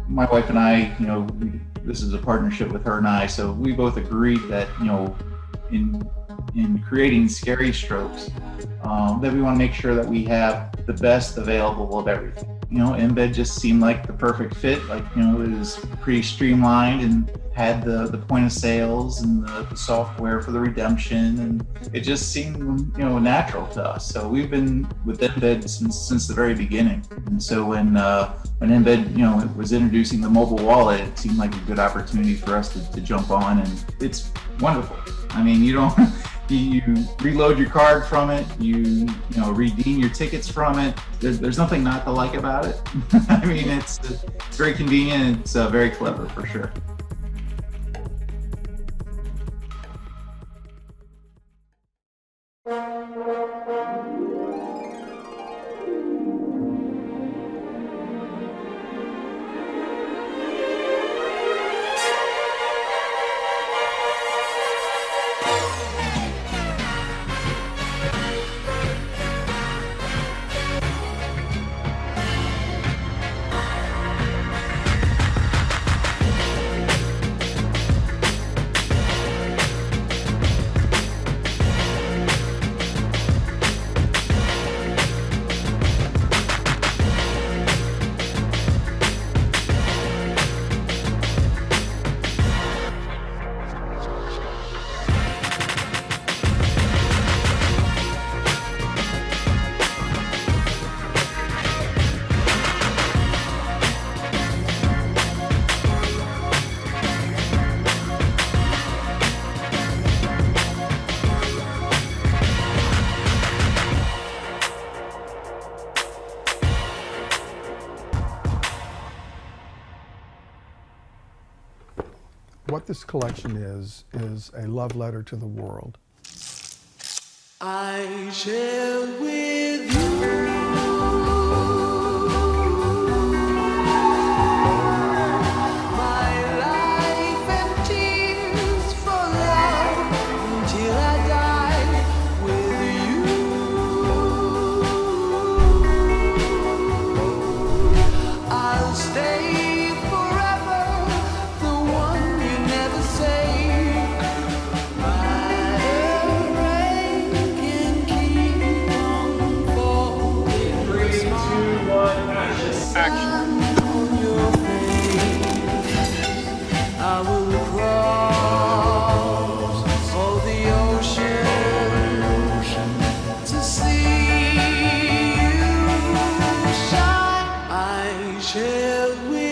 my wife and I, this is a partnership with her and I, so we both agreed that, in creating Scary Strokes, that we want to make sure that we have the best available of everything. Embed just seemed like the perfect fit. Like, it was pretty streamlined and had the point of sales and the software for the redemption, and it just seemed, natural to us. So we've been with Embed since the very beginning. And so when Embed, it was introducing the mobile wallet, it seemed like a good opportunity for us to jump on, and it's wonderful. I mean, you don't. You reload your card from it, you redeem your tickets from it. There's nothing not to like about it. I mean, it's very convenient. It's very clever for sure. What this collection is a love letter to the world. I share with you my life and tears for love until I die with you. I'll stay forever, the one you never say. I will cross all the ocean to see you shine. I share with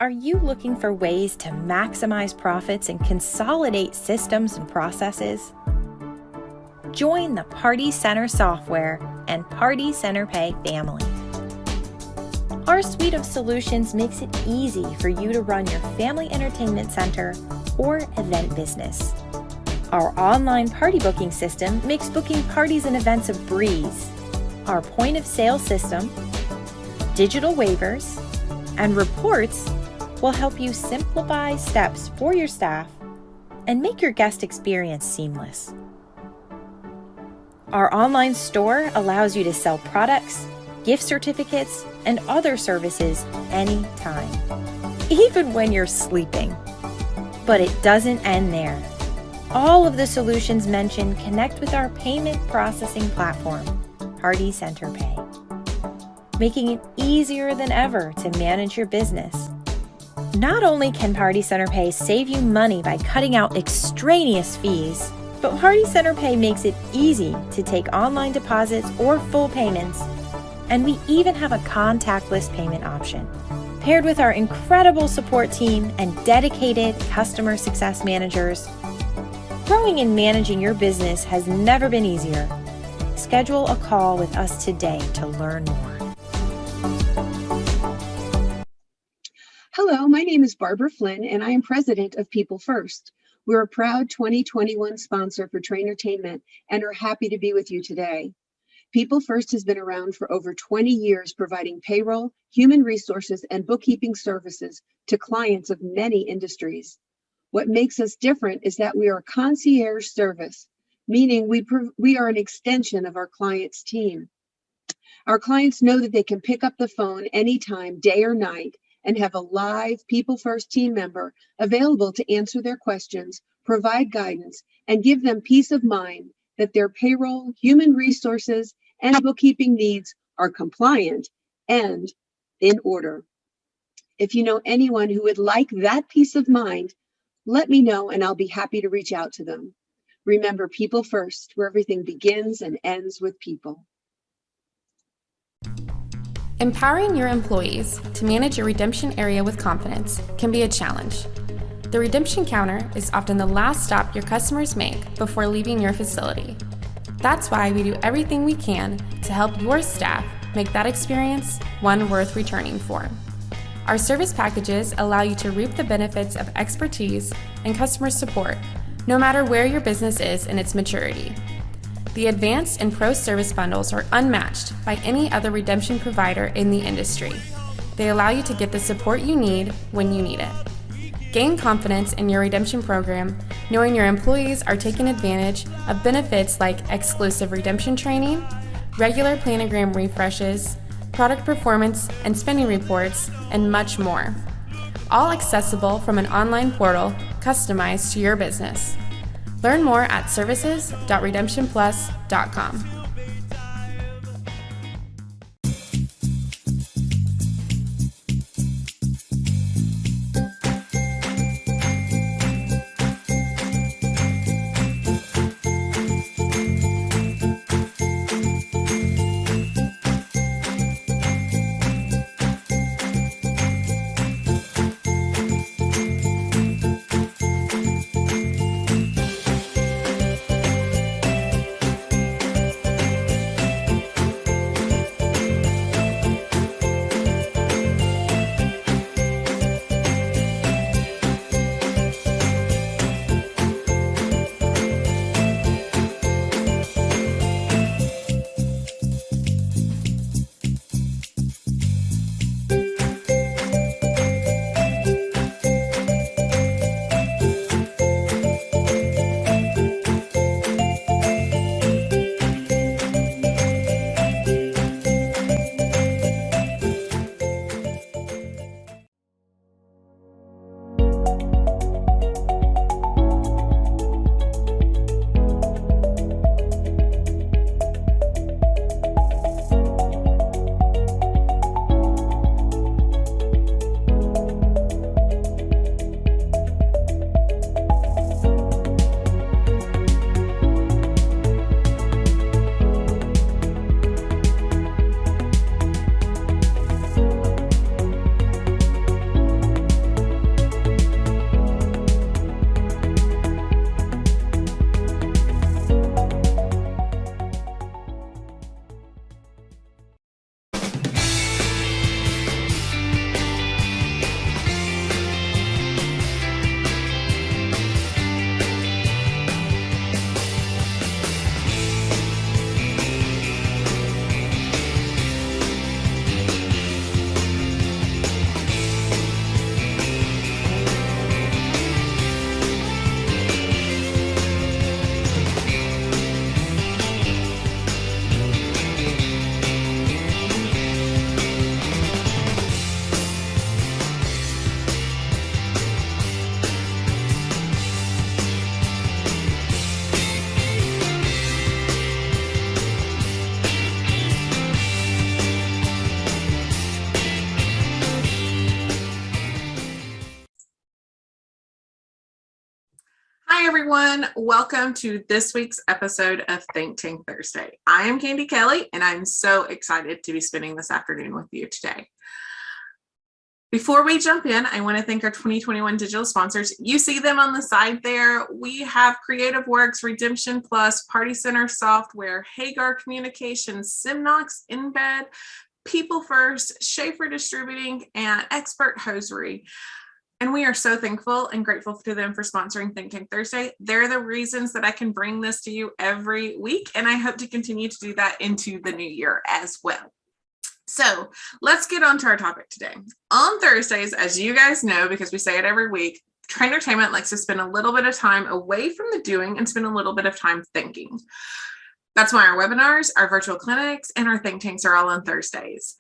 Are you looking for ways to maximize profits and consolidate systems and processes? Join the Party Center Software and Party Center Pay family. Our suite of solutions makes it easy for you to run your family entertainment center or event business. Our online party booking system makes booking parties and events a breeze. Our point of sale system, digital waivers, and reports will help you simplify steps for your staff and make your guest experience seamless. Our online store allows you to sell products, gift certificates, and other services anytime, even when you're sleeping. But it doesn't end there. All of the solutions mentioned connect with our payment processing platform, Party Center Pay, making it easier than ever to manage your business. Not only can Party Center Pay save you money by cutting out extraneous fees, but Party Center Pay makes it easy to take online deposits or full payments, and we even have a contactless payment option. Paired with our incredible support team and dedicated customer success managers, growing and managing your business has never been easier. Schedule a call with us today to learn more. Hello, my name is Barbara Flynn, and I am president of People First. We're a proud 2021 sponsor for Traintertainment and are happy to be with you today. People First has been around for over 20 years, providing payroll, human resources, and bookkeeping services to clients of many industries. What makes us different is that we are a concierge service, meaning we are an extension of our client's team. Our clients know that they can pick up the phone anytime, day or night, and have a live People First team member available to answer their questions, provide guidance, and give them peace of mind that their payroll, human resources, and bookkeeping needs are compliant and in order. If you know anyone who would like that peace of mind, let me know and I'll be happy to reach out to them. Remember, people first, where everything begins and ends with people. Empowering your employees to manage your redemption area with confidence can be a challenge. The redemption counter is often the last stop your customers make before leaving your facility. That's why we do everything we can to help your staff make that experience one worth returning for. Our service packages allow you to reap the benefits of expertise and customer support, no matter where your business is in its maturity. The Advanced and Pro Service Bundles are unmatched by any other redemption provider in the industry. They allow you to get the support you need when you need it. Gain confidence in your redemption program, knowing your employees are taking advantage of benefits like exclusive redemption training, regular planogram refreshes, product performance and spending reports, and much more. All accessible from an online portal customized to your business. Learn more at services.redemptionplus.com. Hi, everyone. Welcome to this week's episode of Think Tank Thursday. I am Candy Kelly, and I'm so excited to be spending this afternoon with you today. Before we jump in, I want to thank our 2021 digital sponsors. You see them on the side there. We have Creative Works, Redemption Plus, Party Center Software, Hagar Communications, Simnox, Embed, People First, Schaefer Distributing, and Expert Hosiery. And we are so thankful and grateful to them for sponsoring Think Tank Thursday. They're the reasons that I can bring this to you every week, and I hope to continue to do that into the new year as well. So let's get on to our topic today. On Thursdays, as you guys know, because we say it every week, Trainertainment likes to spend a little bit of time away from the doing and spend a little bit of time thinking. That's why our webinars, our virtual clinics, and our think tanks are all on Thursdays.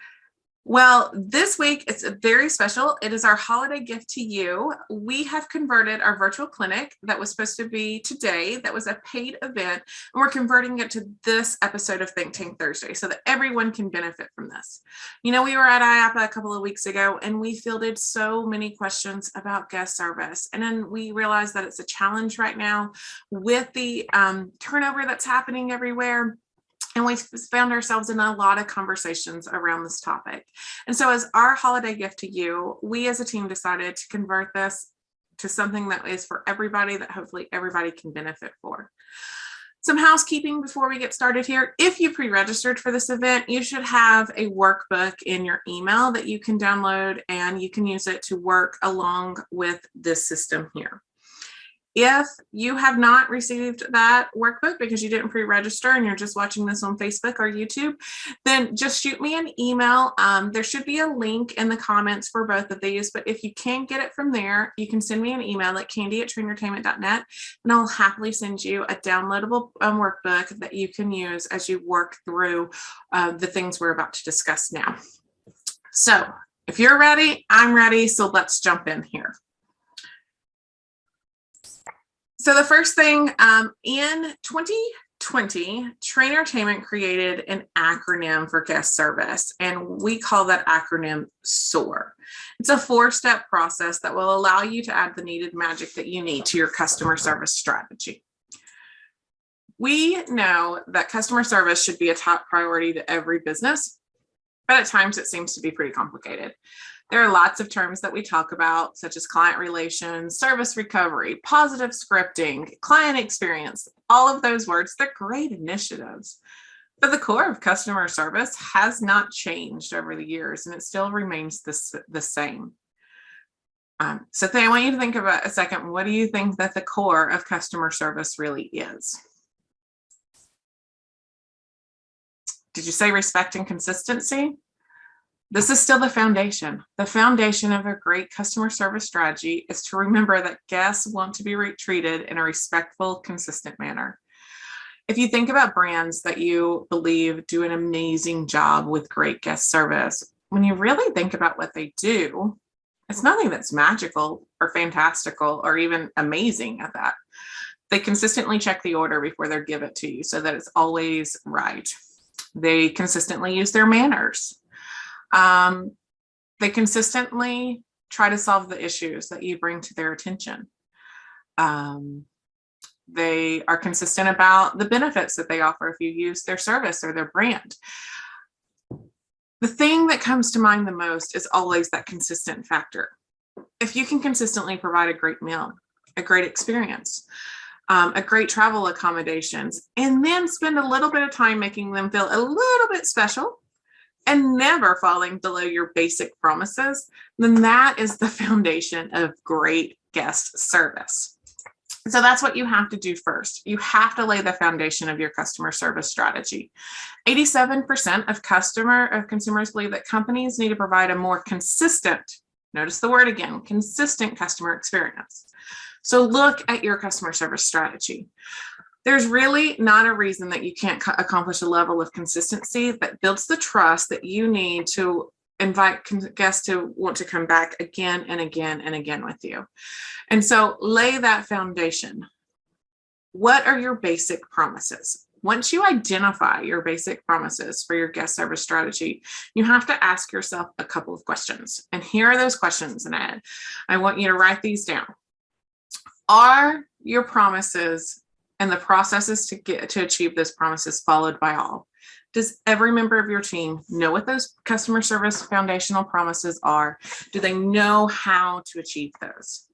Well, this week it's very special. It is our holiday gift to you. We have converted our virtual clinic that was supposed to be today, that was a paid event, and we're converting it to this episode of Think Tank Thursday so that everyone can benefit from this. You know, we were at IAPA a couple of weeks ago and we fielded so many questions about guest service. And then we realized that it's a challenge right now with the turnover that's happening everywhere. And we found ourselves in a lot of conversations around this topic. And so as our holiday gift to you, we as a team decided to convert this to something that is for everybody, that hopefully everybody can benefit for. Some housekeeping before we get started here. If you pre-registered for this event, you should have a workbook in your email that you can download, and you can use it to work along with this system here. If you have not received that workbook because you didn't pre-register and you're just watching this on Facebook or YouTube, then just shoot me an email. There should be a link in the comments for both of these, but if you can't get it from there, you can send me an email at candy@trainertainment.net, and I'll happily send you a downloadable workbook that you can use as you work through the things we're about to discuss now. So if you're ready, I'm ready, so let's jump in here. So the first thing, in 2020, Trainertainment created an acronym for guest service, and we call that acronym SOAR. It's a 4-step process that will allow you to add the needed magic that you need to your customer service strategy. We know that customer service should be a top priority to every business, but at times it seems to be pretty complicated. There are lots of terms that we talk about, such as client relations, service recovery, positive scripting, client experience, all of those words. They're great initiatives, but the core of customer service has not changed over the years, and it still remains the same. So I want you to think about a second, what do you think that the core of customer service really is? Did you say respect and consistency? This is still the foundation. The foundation of a great customer service strategy is to remember that guests want to be treated in a respectful, consistent manner. If you think about brands that you believe do an amazing job with great guest service, when you really think about what they do, it's nothing that's magical or fantastical or even amazing at that. They consistently check the order before they give it to you so that it's always right. They consistently use their manners. They consistently try to solve the issues that you bring to their attention. They are consistent about the benefits that they offer if you use their service or their brand. The thing that comes to mind the most is always that consistent factor. If you can consistently provide a great meal, a great experience, a great travel accommodations, and then spend a little bit of time making them feel a little bit special, and never falling below your basic promises, then that is the foundation of great guest service. So that's what you have to do first. You have to lay the foundation of your customer service strategy. 87% of consumers believe that companies need to provide a more consistent, notice the word again, consistent customer experience. So look at your customer service strategy. There's really not a reason that you can't accomplish a level of consistency that builds the trust that you need to invite guests to want to come back again and again and again with you. And so lay that foundation. What are your basic promises? Once you identify your basic promises for your guest service strategy, you have to ask yourself a couple of questions. And here are those questions, and I want you to write these down. Are your promises and the processes to achieve those promises followed by all? Does every member of your team know what those customer service foundational promises are? Do they know how to achieve those?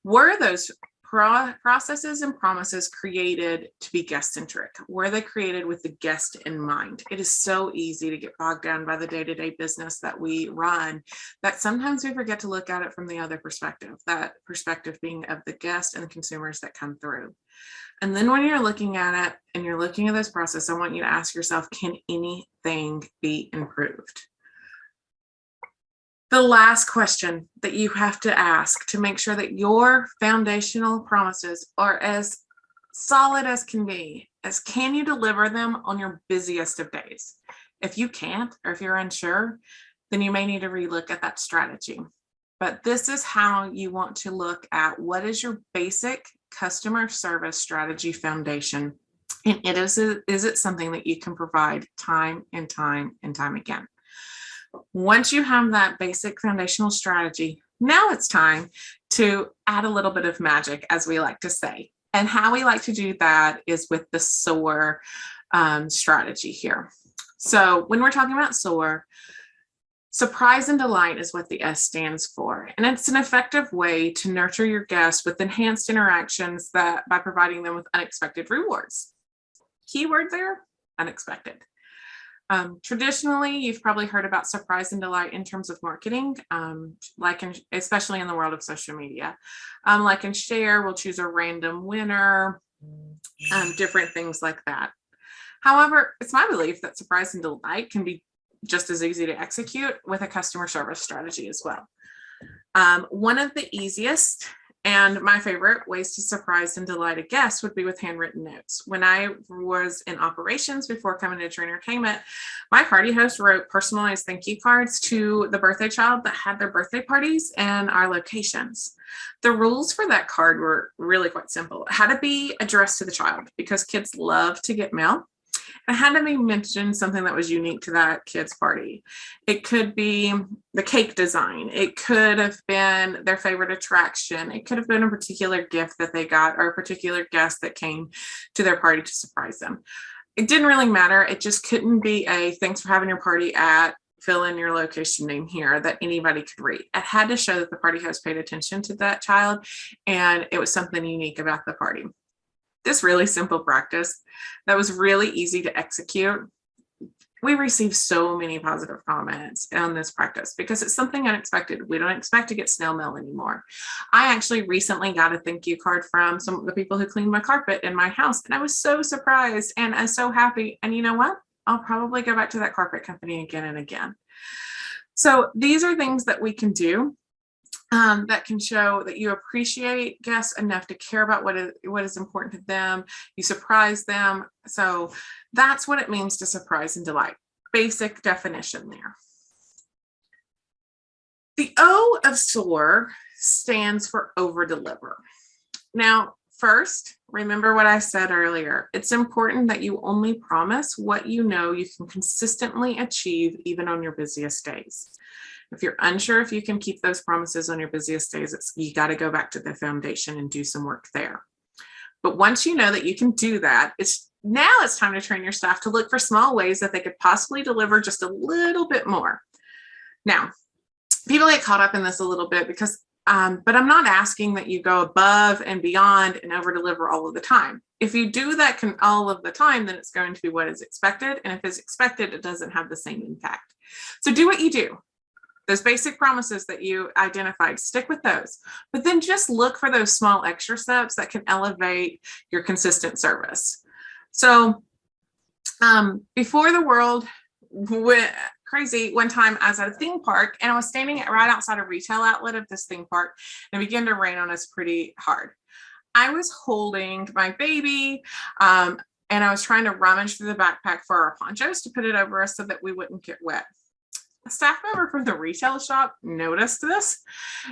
Were those processes and promises created to be guest-centric? Were they created with the guest in mind? It is so easy to get bogged down by the day-to-day business that we run that sometimes we forget to look at it from the other perspective, that perspective being of the guest and the consumers that come through. And then when you're looking at it and you're looking at this process, I want you to ask yourself, can anything be improved? The last question that you have to ask to make sure that your foundational promises are as solid as can be is, can you deliver them on your busiest of days? If you can't, or if you're unsure, then you may need to relook at that strategy. But this is how you want to look at what is your basic customer service strategy foundation. And is it something that you can provide time and time and time again? Once you have that basic foundational strategy, now it's time to add a little bit of magic, as we like to say. And how we like to do that is with the SOAR strategy here. So when we're talking about SOAR, surprise and delight is what the S stands for. And it's an effective way to nurture your guests with enhanced interactions that by providing them with unexpected rewards. Keyword there, unexpected. Traditionally, you've probably heard about surprise and delight in terms of marketing, especially in the world of social media. Like and share, we'll choose a random winner, different things like that. However, it's my belief that surprise and delight can be just as easy to execute with a customer service strategy as well. One of the easiest and my favorite ways to surprise and delight a guest would be with handwritten notes. When I was in operations before coming to True Entertainment, my party host wrote personalized thank you cards to the birthday child that had their birthday parties and our locations. The rules for that card were really quite simple. It had to be addressed to the child because kids love to get mail. It had to be mentioned something that was unique to that kid's party. It could be the cake design. It could have been their favorite attraction. It could have been a particular gift that they got or a particular guest that came to their party to surprise them. It didn't really matter. It just couldn't be a thanks for having your party at, fill in your location name here, that anybody could read. It had to show that the party host paid attention to that child and it was something unique about the party. This really simple practice that was really easy to execute. We received so many positive comments on this practice because it's something unexpected. We don't expect to get snail mail anymore. I actually recently got a thank you card from some of the people who cleaned my carpet in my house, and I was so surprised and I'm so happy. And you know what? I'll probably go back to that carpet company again and again. So these are things that we can do that can show that you appreciate guests enough to care about what is important to them. You surprise them. So that's what it means to surprise and delight. Basic definition there. The O of SOAR stands for over deliver. Now, first, remember what I said earlier. It's important that you only promise what you know you can consistently achieve even on your busiest days. If you're unsure if you can keep those promises on your busiest days, you got to go back to the foundation and do some work there. But once you know that you can do that, it's time to train your staff to look for small ways that they could possibly deliver just a little bit more. Now, people get caught up in this a little bit because, but I'm not asking that you go above and beyond and over deliver all of the time. If you do that all of the time, then it's going to be what is expected. And if it's expected, it doesn't have the same impact. So do what you do. Those basic promises that you identified, stick with those, but then just look for those small extra steps that can elevate your consistent service. So before the world went crazy, one time I was at a theme park and I was standing right outside a retail outlet of this theme park and it began to rain on us pretty hard. I was holding my baby and I was trying to rummage through the backpack for our ponchos to put it over us so that we wouldn't get wet. A staff member from the retail shop noticed this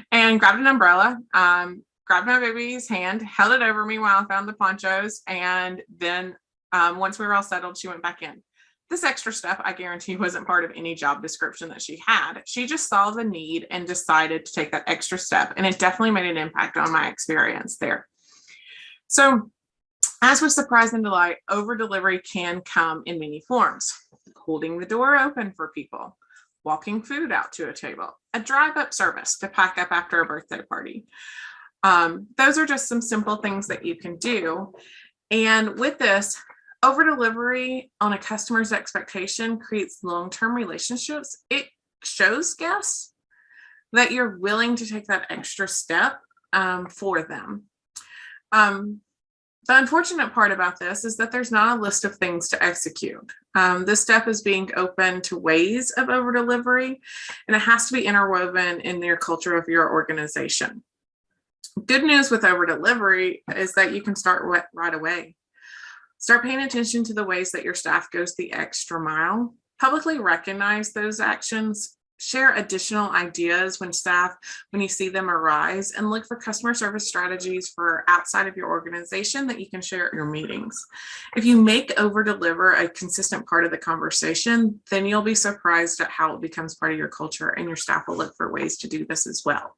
and grabbed an umbrella, grabbed my baby's hand, held it over me while I found the ponchos. And then once we were all settled, she went back in. This extra step, I guarantee, wasn't part of any job description that she had. She just saw the need and decided to take that extra step. And it definitely made an impact on my experience there. So as with surprise and delight, over delivery can come in many forms. Holding the door open for people, walking food out to a table, a drive-up service to pack up after a birthday party, Those are just some simple things that you can do. And with this, over delivery on a customer's expectation creates long-term relationships. It shows guests that you're willing to take that extra step for them. The unfortunate part about this is that there's not a list of things to execute. This step is being open to ways of over delivery, and it has to be interwoven in your culture of your organization. Good news with over delivery is that you can start right away. Start paying attention to the ways that your staff goes the extra mile. Publicly recognize those actions. Share additional ideas when you see them arise, and look for customer service strategies for outside of your organization that you can share at your meetings. If you make over deliver a consistent part of the conversation, then you'll be surprised at how it becomes part of your culture, and your staff will look for ways to do this as well.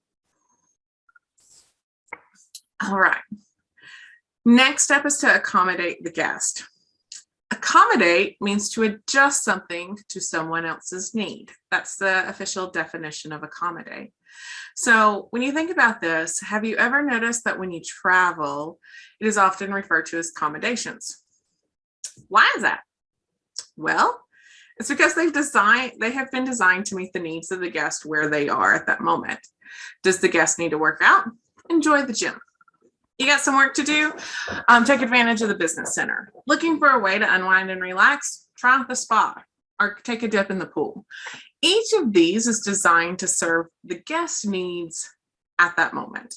All right. Next step is to accommodate the guest. Accommodate means to adjust something to someone else's need. That's the official definition of accommodate. So when you think about this, have you ever noticed that when you travel, it is often referred to as accommodations? Why is that? Well, it's because they have been designed to meet the needs of the guest where they are at that moment. Does the guest need to work out? Enjoy the gym. You got some work to do? Take advantage of the business center. Looking for a way to unwind and relax? Try out the spa or take a dip in the pool. Each of these is designed to serve the guest needs at that moment.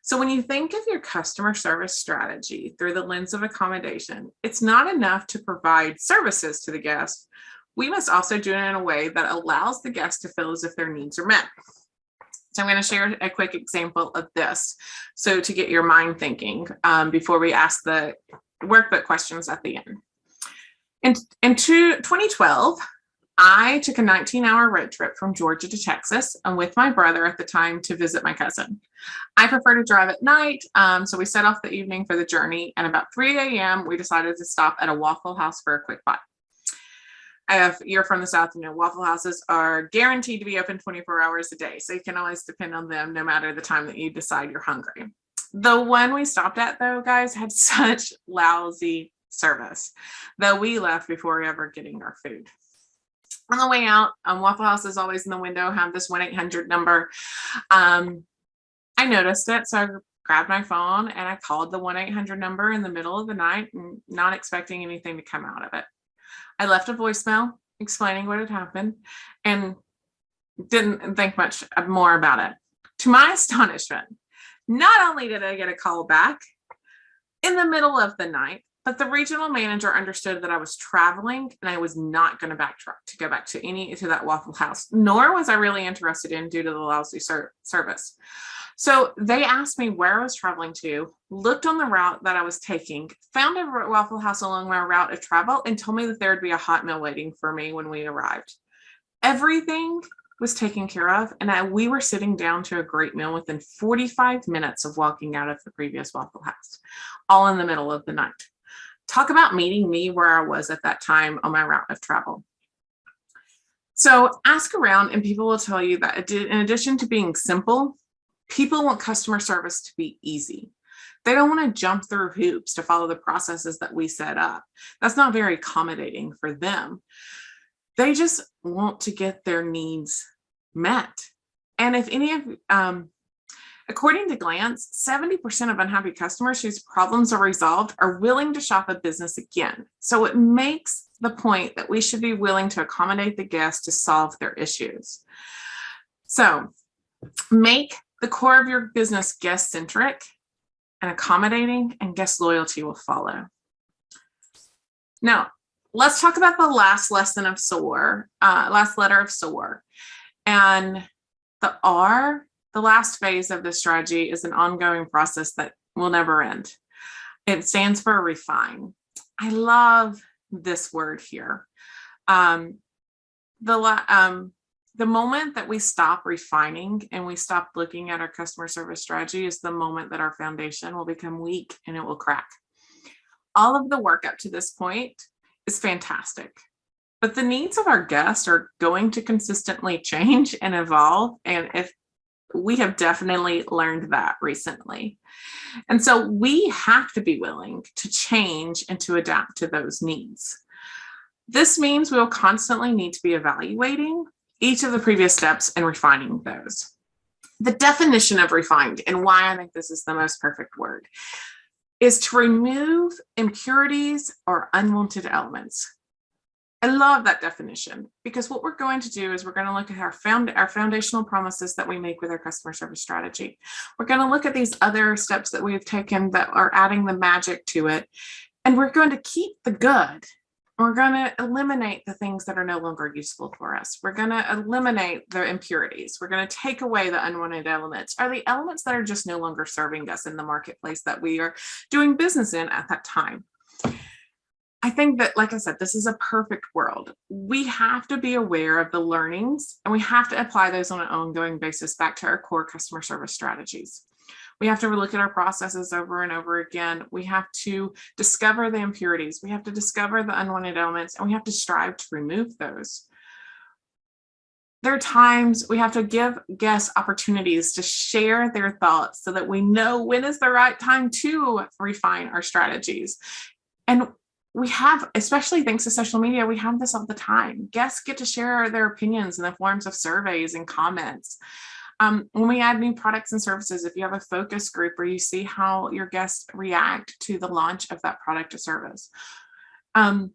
So when you think of your customer service strategy through the lens of accommodation, it's not enough to provide services to the guest. We must also do it in a way that allows the guest to feel as if their needs are met. So I'm going to share a quick example of this. So to get your mind thinking before we ask the workbook questions at the end. In 2012, I took a 19-hour road trip from Georgia to Texas and with my brother at the time to visit my cousin. I prefer to drive at night, so we set off the evening for the journey, and about 3 a.m. we decided to stop at a Waffle House for a quick bite. If you're from the South, you know Waffle Houses are guaranteed to be open 24 hours a day, so you can always depend on them no matter the time that you decide you're hungry. The one we stopped at, though, guys, had such lousy service, though we left before ever getting our food. On the way out, Waffle House is always in the window, have this 1-800 number. I noticed it, so I grabbed my phone and I called the 1-800 number in the middle of the night, not expecting anything to come out of it. I left a voicemail explaining what had happened and didn't think much more about it. To my astonishment, not only did I get a call back in the middle of the night, but the regional manager understood that I was traveling and I was not going to backtrack to go back to that Waffle House, nor was I really interested in due to the lousy service. So they asked me where I was traveling to, looked on the route that I was taking, found a Waffle House along my route of travel, and told me that there would be a hot meal waiting for me when we arrived. Everything was taken care of, and we were sitting down to a great meal within 45 minutes of walking out of the previous Waffle House, all in the middle of the night. Talk about meeting me where I was at that time on my route of travel. So ask around and people will tell you that in addition to being simple, people want customer service to be easy. They don't want to jump through hoops to follow the processes that we set up. That's not very accommodating for them. They just want to get their needs met. And if any of, according to Glance, 70% of unhappy customers whose problems are resolved are willing to shop a business again. So it makes the point that we should be willing to accommodate the guests to solve their issues. So make the core of your business guest-centric and accommodating, and guest loyalty will follow. Now, let's talk about the last lesson of SOAR, last letter of SOAR. And the R, the last phase of this strategy, is an ongoing process that will never end. It stands for refine. I love this word here. The moment that we stop refining and we stop looking at our customer service strategy is the moment that our foundation will become weak and it will crack. All of the work up to this point is fantastic, but the needs of our guests are going to consistently change and evolve. And if we have definitely learned that recently. And so we have to be willing to change and to adapt to those needs. This means we will constantly need to be evaluating each of the previous steps and refining those. The definition of refined, and why I think this is the most perfect word, is to remove impurities or unwanted elements. I love that definition, because what we're going to do is we're going to look at our foundational promises that we make with our customer service strategy. We're going to look at these other steps that we've taken that are adding the magic to it, and we're going to keep the good. We're going to eliminate the things that are no longer useful for us. We're going to eliminate the impurities. We're going to take away the unwanted elements, or the elements that are just no longer serving us in the marketplace that we are doing business in at that time. I think that, like I said, this is a perfect world. We have to be aware of the learnings, and we have to apply those on an ongoing basis back to our core customer service strategies. We have to look at our processes over and over again. We have to discover the impurities. We have to discover the unwanted elements, and we have to strive to remove those. There are times we have to give guests opportunities to share their thoughts so that we know when is the right time to refine our strategies. And we have, especially thanks to social media, we have this all the time. Guests get to share their opinions in the forms of surveys and comments. When we add new products and services, if you have a focus group where you see how your guests react to the launch of that product or service. When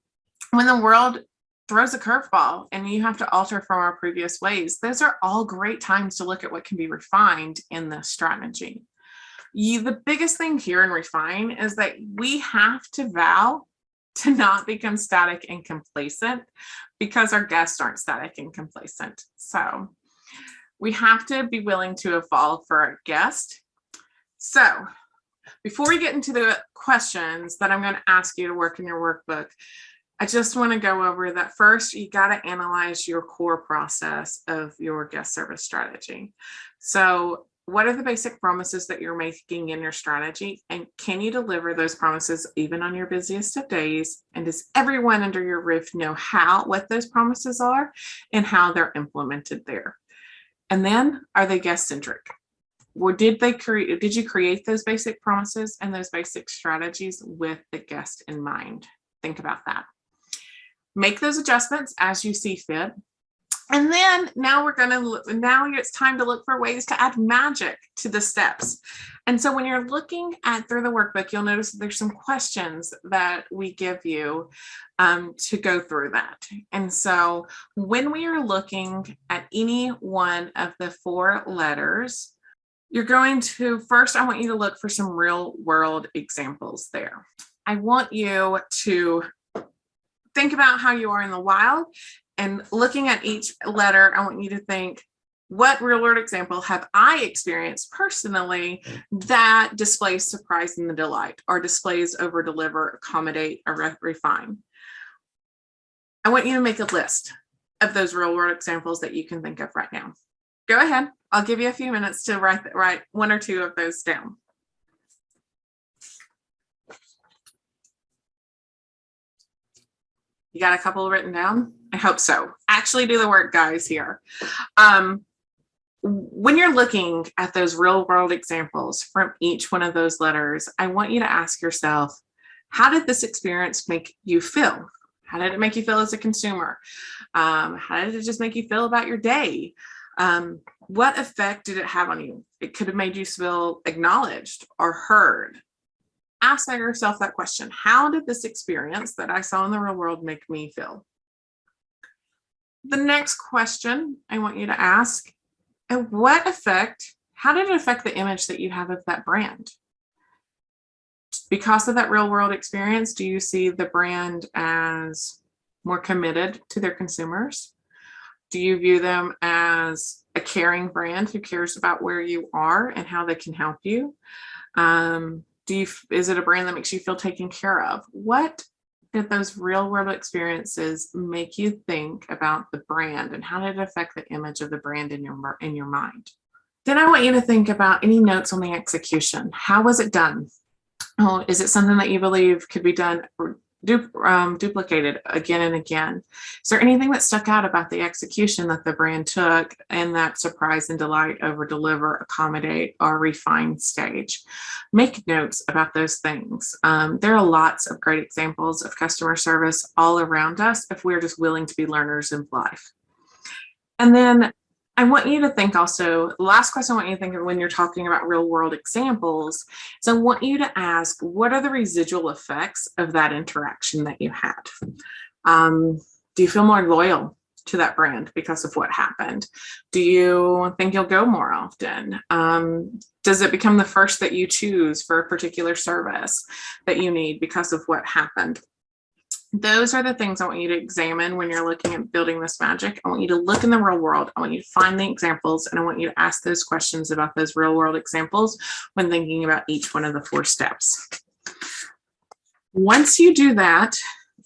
the world throws a curveball and you have to alter from our previous ways, those are all great times to look at what can be refined in the strategy. The biggest thing here in refine is that we have to vow to not become static and complacent, because our guests aren't static and complacent. So we have to be willing to evolve for our guest. So before we get into the questions that I'm going to ask you to work in your workbook, I just want to go over that first. You got to analyze your core process of your guest service strategy. So what are the basic promises that you're making in your strategy? And can you deliver those promises even on your busiest of days? And does everyone under your roof know what those promises are and how they're implemented there? And then, are they guest centric? Or did you create those basic promises and those basic strategies with the guest in mind? Think about that. Make those adjustments as you see fit. And then now it's time to look for ways to add magic to the steps. And so when you're looking through the workbook, you'll notice that there's some questions that we give you to go through that. And so when we are looking at any one of the 4 letters, you're going to, first, I want you to look for some real world examples there. I want you to think about how you are in the wild. And looking at each letter, I want you to think, what real world example have I experienced personally that displays surprise and the delight, or displays over deliver, accommodate, or refine? I want you to make a list of those real world examples that you can think of right now. Go ahead. I'll give you a few minutes to write 1 or 2 of those down. You got a couple written down? I hope so. Actually do the work, guys, here. When you're looking at those real world examples from each one of those letters, I want you to ask yourself, how did this experience make you feel? How did it make you feel as a consumer? How did it just make you feel about your day? What effect did it have on you? It could have made you feel acknowledged or heard. Ask yourself that question. How did this experience that I saw in the real world make me feel? The next question I want you to ask, how did it affect the image that you have of that brand? Because of that real world experience, do you see the brand as more committed to their consumers? Do you view them as a caring brand who cares about where you are and how they can help you? Is it a brand that makes you feel taken care of? What did those real world experiences make you think about the brand, and how did it affect the image of the brand in your mind? Then I want you to think about any notes on the execution. How was it done? Is it something that you believe could be done duplicated again and again? Is there anything that stuck out about the execution that the brand took in that surprise and delight, over deliver, accommodate, or refine stage? Make notes about those things. There are lots of great examples of customer service all around us if we're just willing to be learners in life. And then I want you to think also, the last question I want you to think of when you're talking about real world examples is I want you to ask, what are the residual effects of that interaction that you had? Do you feel more loyal to that brand because of what happened? Do you think you'll go more often? Does it become the first that you choose for a particular service that you need because of what happened? Those are the things I want you to examine when you're looking at building this magic. I want you to look in the real world. I want you to find the examples, and I want you to ask those questions about those real world examples when thinking about each one of the 4 steps. Once you do that,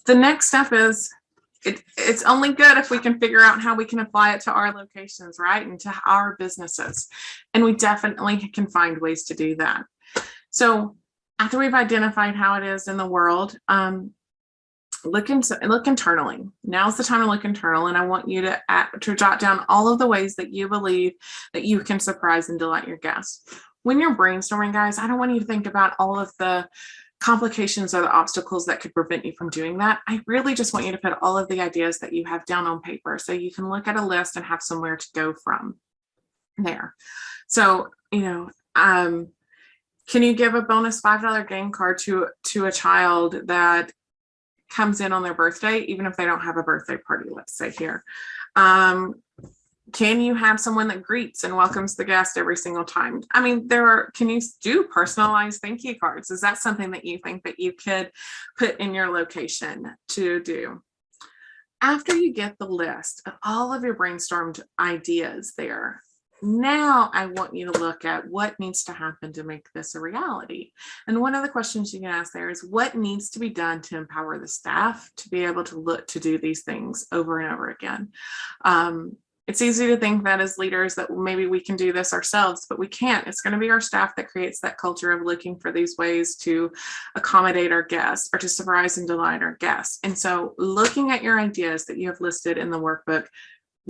the next step is it's only good if we can figure out how we can apply it to our locations, right? And to our businesses. And we definitely can find ways to do that. So after we've identified how it is in the world, look internally. Now's the time to look internal, and I want you to jot down all of the ways that you believe that you can surprise and delight your guests. When you're brainstorming, guys, I don't want you to think about all of the complications or the obstacles that could prevent you from doing that. I really just want you to put all of the ideas that you have down on paper so you can look at a list and have somewhere to go from there. So, can you give a bonus $5 game card to a child that comes in on their birthday, even if they don't have a birthday party, let's say here? Can you have someone that greets and welcomes the guest every single time? I mean, can you do personalized thank you cards? Is that something that you think that you could put in your location to do? After you get the list of all of your brainstormed ideas there, now I want you to look at what needs to happen to make this a reality. And one of the questions you can ask there is, what needs to be done to empower the staff to be able to look to do these things over and over again? It's easy to think that as leaders that maybe we can do this ourselves, but we can't. It's going to be our staff that creates that culture of looking for these ways to accommodate our guests or to surprise and delight our guests. And so looking at your ideas that you have listed in the workbook,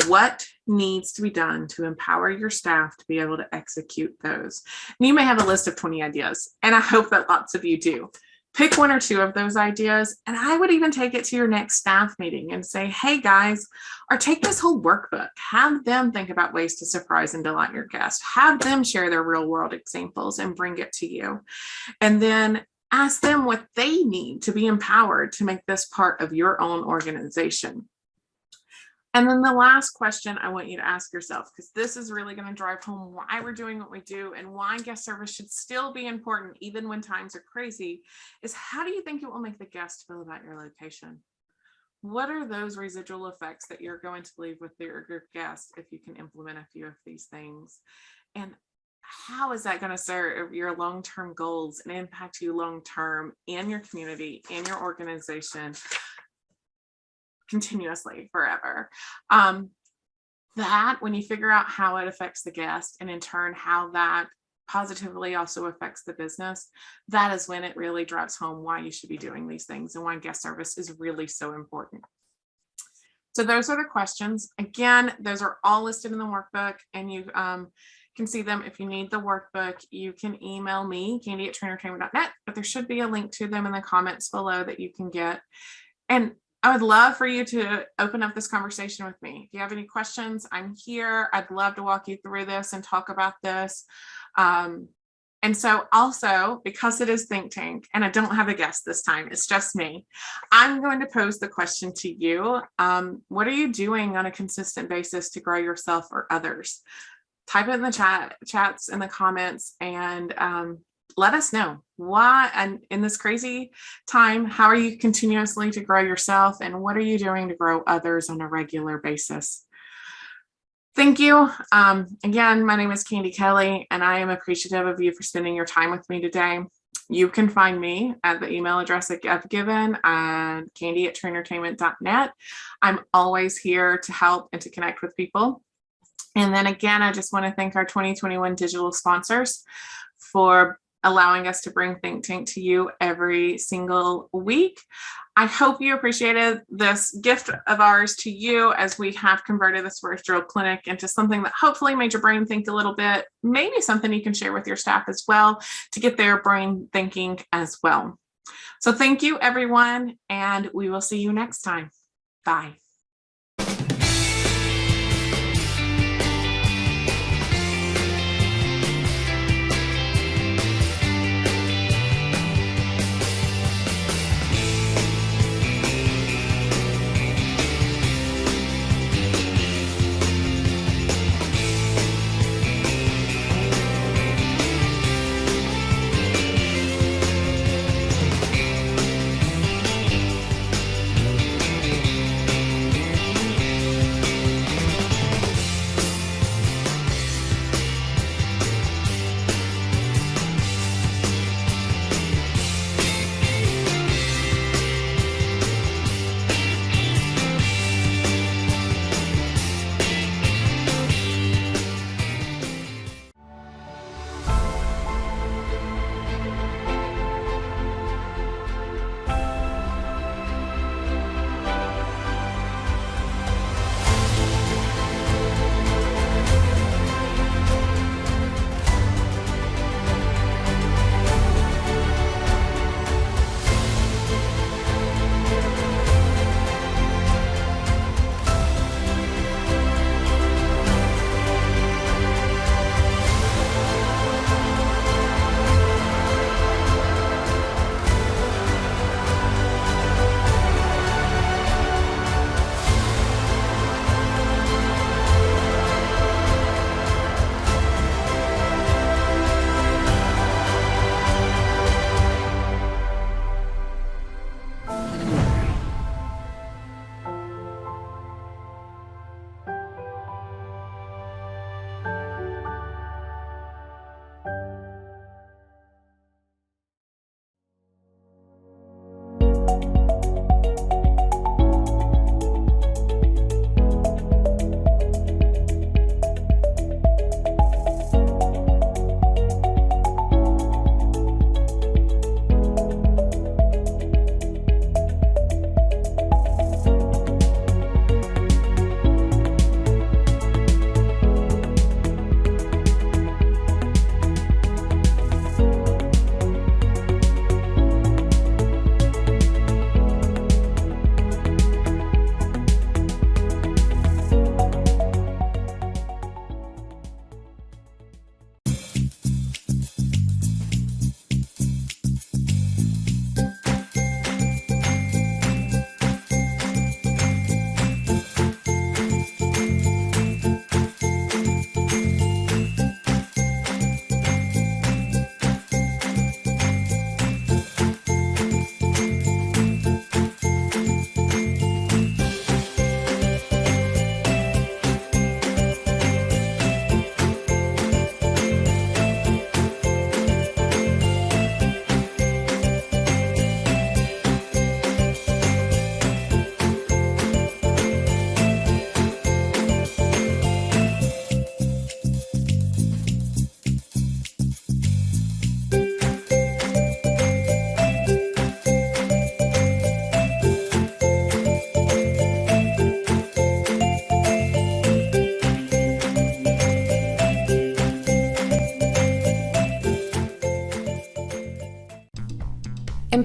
what needs to be done to empower your staff to be able to execute those? And you may have a list of 20 ideas, and I hope that lots of you do. Pick 1 or 2 of those ideas, and I would even take it to your next staff meeting and say, hey guys, or take this whole workbook, have them think about ways to surprise and delight your guests, have them share their real world examples and bring it to you. And then ask them what they need to be empowered to make this part of your own organization. And then the last question I want you to ask yourself, because this is really going to drive home why we're doing what we do and why guest service should still be important even when times are crazy, is how do you think it will make the guest feel about your location? What are those residual effects that you're going to leave with your guests if you can implement a few of these things? And how is that going to serve your long-term goals and impact you long-term in your community, in your organization, continuously forever? That when you figure out how it affects the guest, and in turn how that positively also affects the business, that is when it really drives home why you should be doing these things and why guest service is really so important. So those are the questions. Again, those are all listed in the workbook, and you can see them. If you need the workbook, you can email me, candy@trainertainment.net, but there should be a link to them in the comments below that you can get. And I would love for you to open up this conversation with me. If you have any questions, I'm here. I'd love to walk you through this and talk about this. And so also, because it is Think Tank and I don't have a guest this time, it's just me, I'm going to pose the question to you. What are you doing on a consistent basis to grow yourself or others? Type it in the chats in the comments, and let us know why, and in this crazy time, how are you continuously to grow yourself, and what are you doing to grow others on a regular basis? Thank you. Again, my name is Candy Kelly, and I am appreciative of you for spending your time with me today. You can find me at the email address that I've given, candy@trainertainment.net. I'm always here to help and to connect with people. And then again, I just want to thank our 2021 digital sponsors for allowing us to bring Think Tank to you every single week. I hope you appreciated this gift of ours to you as we have converted the SOAR Drill Clinic into something that hopefully made your brain think a little bit, maybe something you can share with your staff as well to get their brain thinking as well. So thank you, everyone, and we will see you next time. Bye.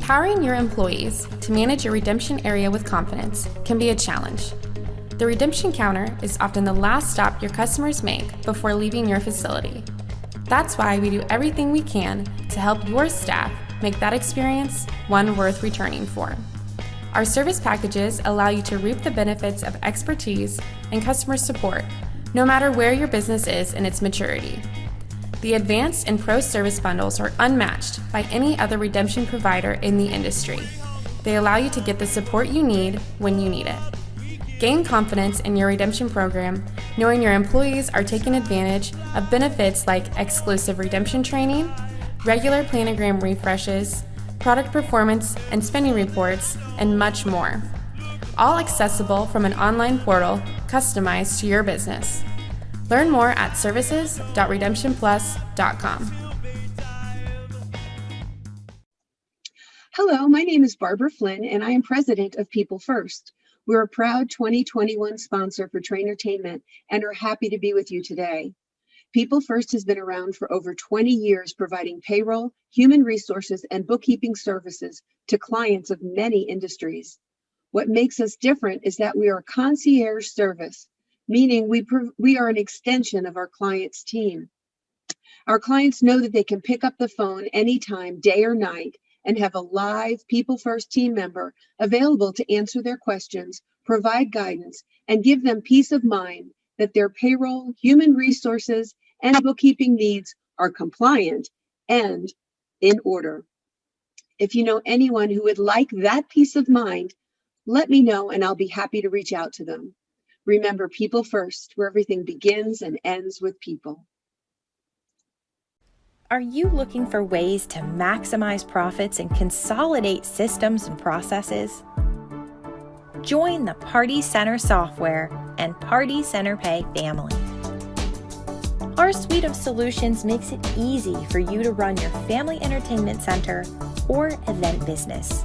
Empowering your employees to manage your redemption area with confidence can be a challenge. The redemption counter is often the last stop your customers make before leaving your facility. That's why we do everything we can to help your staff make that experience one worth returning for. Our service packages allow you to reap the benefits of expertise and customer support, no matter where your business is in its maturity. The Advanced and Pro service bundles are unmatched by any other redemption provider in the industry. They allow you to get the support you need when you need it. Gain confidence in your redemption program, knowing your employees are taking advantage of benefits like exclusive redemption training, regular planogram refreshes, product performance and spending reports, and much more. All accessible from an online portal customized to your business. Learn more at services.redemptionplus.com. Hello, my name is Barbara Flynn, and I am president of People First. We're a proud 2021 sponsor for Trainertainment and are happy to be with you today. People First has been around for over 20 years, providing payroll, human resources, and bookkeeping services to clients of many industries. What makes us different is that we are a concierge service, meaning we are an extension of our client's team. Our clients know that they can pick up the phone anytime, day or night, and have a live People First team member available to answer their questions, provide guidance, and give them peace of mind that their payroll, human resources, and bookkeeping needs are compliant and in order. If you know anyone who would like that peace of mind, let me know and I'll be happy to reach out to them. Remember, People First, where everything begins and ends with people. Are you looking for ways to maximize profits and consolidate systems and processes? Join the Party Center Software and Party Center Pay family. Our suite of solutions makes it easy for you to run your family entertainment center or event business.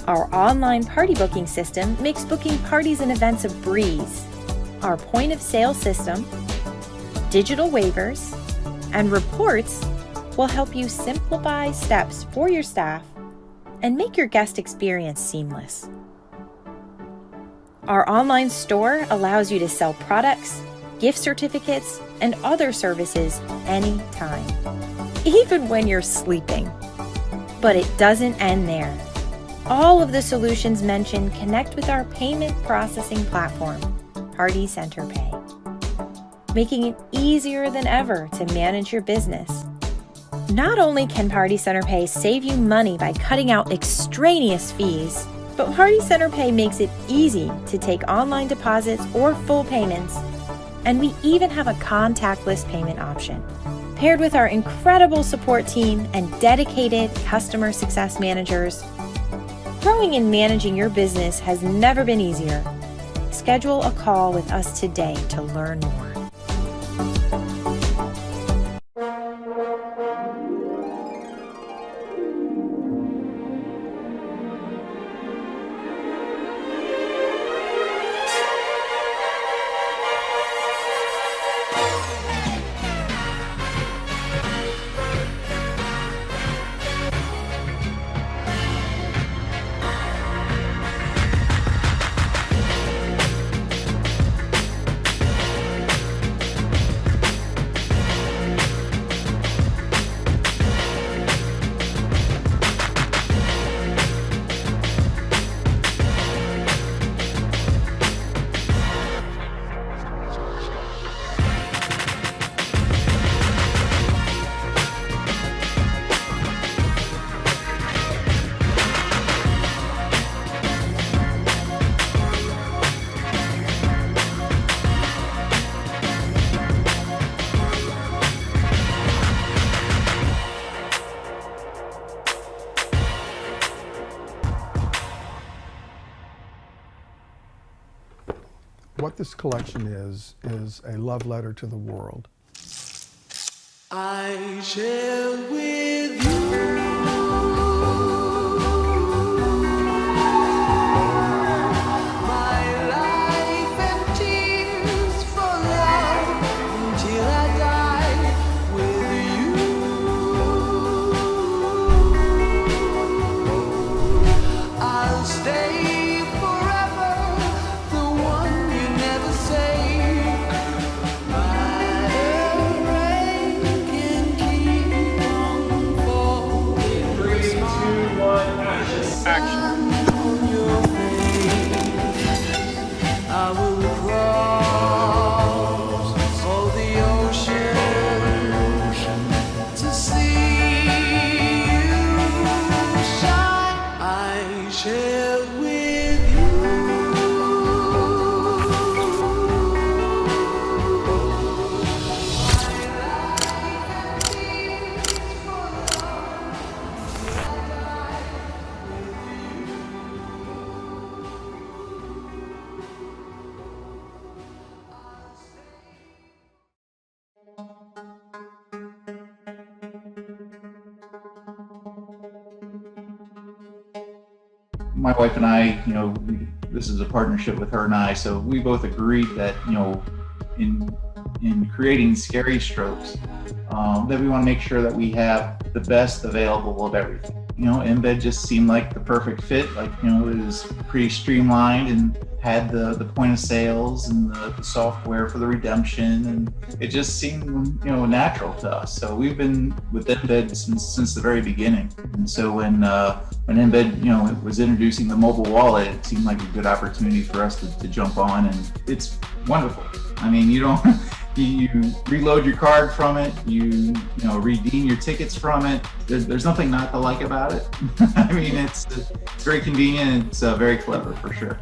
Our online party booking system makes booking parties and events a breeze. Our point of sale system, digital waivers, and reports will help you simplify steps for your staff and make your guest experience seamless. Our online store allows you to sell products, gift certificates, and other services anytime, even when you're sleeping. But it doesn't end there. All of the solutions mentioned connect with our payment processing platform, Party Center Pay, making it easier than ever to manage your business. Not only can Party Center Pay save you money by cutting out extraneous fees, but Party Center Pay makes it easy to take online deposits or full payments, and we even have a contactless payment option. Paired with our incredible support team and dedicated customer success managers, growing and managing your business has never been easier. Schedule a call with us today to learn more. What this collection is a love letter to the world. I share with you my life and tears for love until I die with you. I'll stay forever, the one you never say. My rain can keep on falling. my wife and I, this is a partnership with her and I, so we both agreed that, in creating scary strokes, that we want to make sure that we have the best available of everything. Embed just seemed like the perfect fit. Like, it was pretty streamlined and had the point of sales and the software for the redemption, and it just seemed, natural to us. So we've been with Embed since the very beginning. And so when Embed, was introducing the mobile wallet, it seemed like a good opportunity for us to jump on, and it's wonderful. I mean, you reload your card from it, you redeem your tickets from it. There's nothing not to like about it. I mean, it's very convenient. It's very clever for sure.